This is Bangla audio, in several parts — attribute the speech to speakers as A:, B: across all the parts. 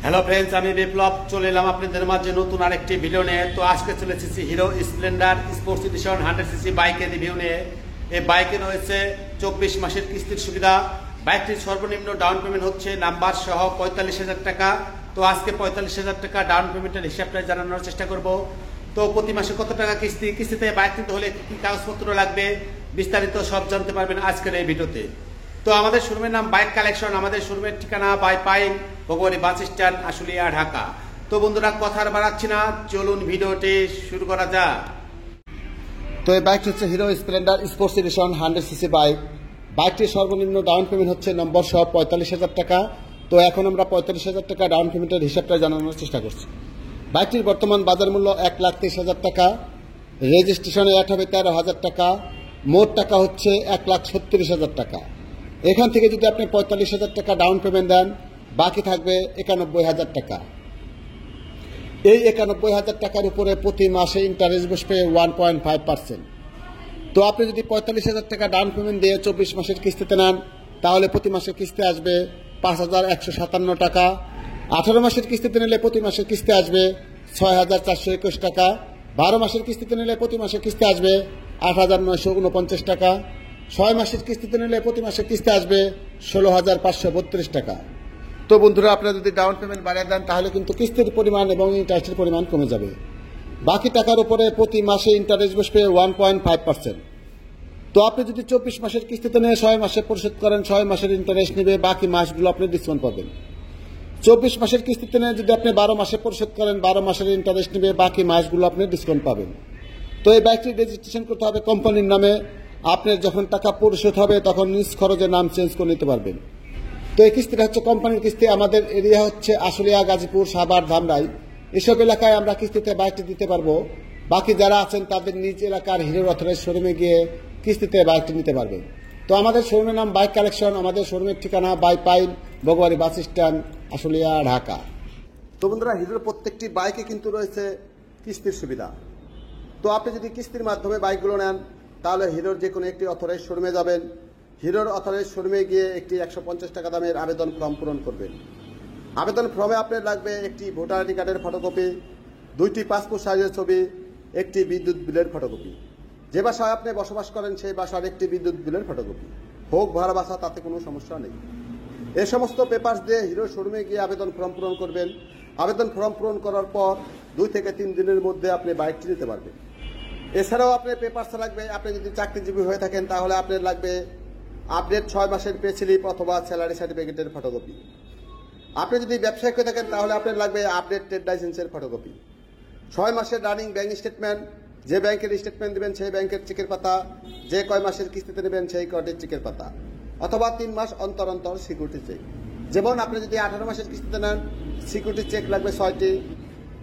A: হ্যালো ফ্রেন্ডস, আমি বিপ্লব চলে এলাম আপনাদের মাঝে নতুন আরেকটি ভিডিও নিয়ে। তো আজকে চলে এসেছি hero Splendor sports edition 100cc বাইকের রিভিউ নিয়ে। এই বাইকে রয়েছে 24 মাসের কিস্তির সুবিধা। বাইকটির সর্বনিম্ন ডাউন পেমেন্ট হচ্ছে নাম্বার সহ 45,000 টাকা। তো আজকে 45,000 টাকা ডাউন পেমেন্টের হিসাবটা জানানোর চেষ্টা করব। তো প্রতি মাসে কত টাকা কিস্তিতে বাইক কিনতে হলে কী কাগজপত্র লাগবে বিস্তারিত সব জানতে পারবেন আজকের এই ভিডিওতে। তো আমাদের শোরুমের নাম বাইক কালেকশন, আমাদের শোরুমের ঠিকানা Baipail Bhagwani bus stand, Ashulia, Dhaka. তো বন্ধুরা কথা আর বাড়াচ্ছি না, চলুন ভিডিওটি শুরু করা যাক।
B: তো এই বাইকটি হচ্ছে hero Splendor sports edition 100cc bike. বাইকটির সর্বনিম্ন ডাউন পেমেন্ট হচ্ছে নম্বর সহ 45,000 টাকা। তো এখন আমরা 45,000 টাকা ডাউন পেমেন্টের হিসাবটা জানানোর চেষ্টা করছি। বাইকটির বর্তমান বাজার মূল্য 1,30,000 টাকা, রেজিস্ট্রেশনে অ্যাড হবে 13,000 টাকা, মোট টাকা হচ্ছে 1,36,000 টাকা। এখান থেকে যদি আপনি 45,000 টাকা ডাউন পেমেন্ট দেন, বাকি থাকবে 91,000 টাকা। এই 91,000 টাকার উপরে প্রতি মাসে ইন্টারেস্ট বসবে 1.5%। তো আপনি যদি 45,000 টাকা ডাউন পেমেন্ট দিয়ে 24 মাসের কিস্তিতে নেন, তাহলে প্রতি মাসের কিস্তি আসবে 5,157 টাকা। 18 মাসের কিস্তিতে নিলে প্রতি মাসের কিস্তি আসবে 6,421 টাকা। 12 মাসের কিস্তিতে নিলে প্রতি মাসের কিস্তি আসবে 8,949 টাকা। 6 মাসের কিস্তিতে নিলে প্রতি মাসের কিস্তি আসবে 16,532 টাকা। তো বন্ধুরা, আপনারা যদি ডাউন পেমেন্ট বাড়িয়ে দেন, তাহলে কিন্তু কিস্তির পরিমাণ এবং ইন্টারেস্টের পরিমাণ কমে যাবে। বাকি টাকার উপরে প্রতি মাসে ইন্টারেস্ট বসবে 1.5%। তো আপনি যদি 24 মাসের কিস্তিতে নিয়ে 6 মাসে পরিশোধ করেন, 6 মাসের ইন্টারেস্ট নেবে, বাকি মাসগুলো আপনি ডিসকাউন্ট পাবেন। 24 মাসের কিস্তিতে নিয়ে যদি আপনি 12 মাসে পরিশোধ করেন, 12 মাসের ইন্টারেস্ট নেবে, বাকি মাসগুলো আপনি ডিসকাউন্ট পাবেন। তো এই বাইকটি রেজিস্ট্রেশন করতে হবে কোম্পানির নামে। আপনার যখন টাকা পরিশোধ হবে, তখন নিজ খরচে নাম চেঞ্জ করে নিতে পারবেন। তো এই কিস্তিটা হচ্ছে কোম্পানির কিস্তি। আমাদের এরিয়া হচ্ছে আশুলিয়া, গাজীপুর, সাভার, ধামরাই। এসব এলাকায় আমরা কিস্তিতে বাইকটি দিতে পারবো। বাকি যারা আছেন তাদের নিজ এলাকার হিরো অথরাইজ শোরুমে গিয়ে কিস্তিতে বাইকটি নিতে পারবেন। তো আমাদের শোরুমের নাম বাইক কালেকশন, আমাদের শোরুমের ঠিকানা Baipail Bhagwani bus stand, Ashulia, Dhaka. তো বন্ধুরা, হিরোর প্রত্যেকটি বাইকে কিন্তু রয়েছে কিস্তির সুবিধা। তো আপনি যদি কিস্তির মাধ্যমে বাইকগুলো নেন, তাহলে হিরোর যে কোনো একটি অথরাইজ শোরুমে যাবেন। হিরোর অথরাইজ শোরুমে গিয়ে একটি 150 টাকা দামের আবেদন ফর্ম পূরণ করবেন। আবেদন ফর্মে আপনার লাগবে একটি ভোটার আইডি কার্ডের ফটোকপি, 2টি পাসপোর্ট সাইজের ছবি, একটি বিদ্যুৎ বিলের ফটোকপি। যে বাসায় আপনি বসবাস করেন সেই বাসার একটি বিদ্যুৎ বিলের ফটোকপি, হোক ভাড়া বাসা, তাতে কোনো সমস্যা নেই। এই সমস্ত পেপারস দিয়ে হিরোর শোরুমে গিয়ে আবেদন ফর্ম পূরণ করবেন। আবেদন ফর্ম পূরণ করার পর 2 থেকে 3 দিনের মধ্যে আপনি বাইকটি নিতে পারবেন। এছাড়াও আপনার পেপারস লাগবে, আপনি যদি চাকরিজীবী হয়ে থাকেন, তাহলে আপনার লাগবে আপডেট 6 মাসের পে স্লিপ অথবা স্যালারি সার্টিফিকেটের ফটোকপি। আপনি যদি ব্যবসায়িক হয়ে থাকেন, তাহলে আপনার লাগবে আপডেট ট্রেড লাইসেন্সের ফটোকপি। 6 মাসের রানিং ব্যাংক স্টেটমেন্ট, যে ব্যাংকের স্টেটমেন্ট দেবেন সেই ব্যাংকের চেকের পাতা, যে কয় মাসের কিস্তিতে নেবেন সেই কয়টির চেকের পাতা, অথবা 3 মাস অন্তর অন্তর সিকিউরিটি চেক। যেমন আপনি যদি 18 মাসের কিস্তিতে নেন, সিকিউরিটি চেক লাগবে 6টি।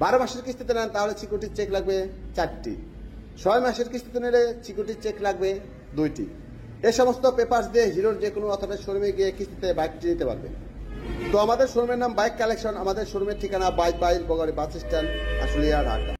B: 12 মাসের কিস্তিতে নেন, তাহলে সিকিউরিটি চেক লাগবে 4টি। 6 মাসের কিস্তিতে নিলে সিকিউরিটি চেক লাগবে 2টি। এই সমস্ত পেপারস দিয়ে হিরোর যে কোনো অথরাইজ শোরুমে গিয়ে কিস্তিতে বাইকটি নিতে পারবেন। তো আমাদের শোরুমের নাম বাইক কালেকশন, আমাদের শোরুমের ঠিকানা Baipail Bhagwani bus stand, Ashulia, Dhaka.